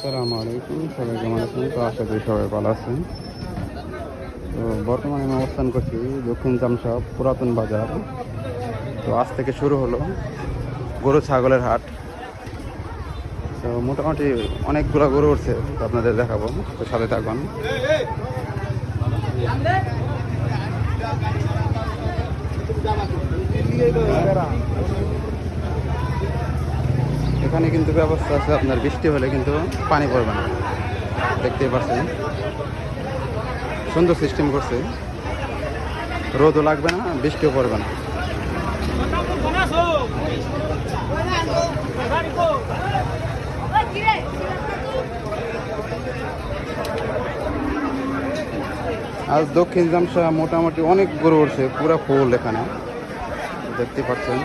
আসসালামু আলাইকুম, সবাই কেমন আছেন? তো আশা করি সবাই ভালো আছেন। তো বর্তমানে আমি অবস্থান করছি দক্ষিণ চামশা পুরাতন বাজার। তো আজ থেকে শুরু হলো গরু ছাগলের হাট। তো মোটামুটি অনেকগুলো গরু উঠছে, তো আপনাদের দেখাবো, তো সাথে থাকবেন। এখানে কিন্তু ব্যবস্থা আছে, আপনার বৃষ্টি হলে কিন্তু পানি পড়বে না, দেখতেই পাচ্ছেন। সুন্দর সিস্টেম করছে, রোদও লাগবে না, বৃষ্টিও পড়বে না। আজ দক্ষিণ জামশা মোটামুটি অনেক গরু উঠছে, পুরা ফুল এখানে দেখতে পাচ্ছেন,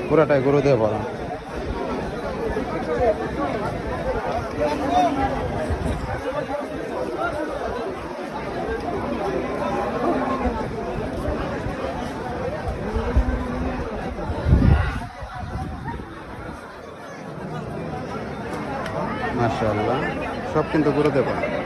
পুরাটাই গরু দিয়ে ভরা। মাশাআল্লাহ, সব কিন্তু গরু দিয়ে ভরা।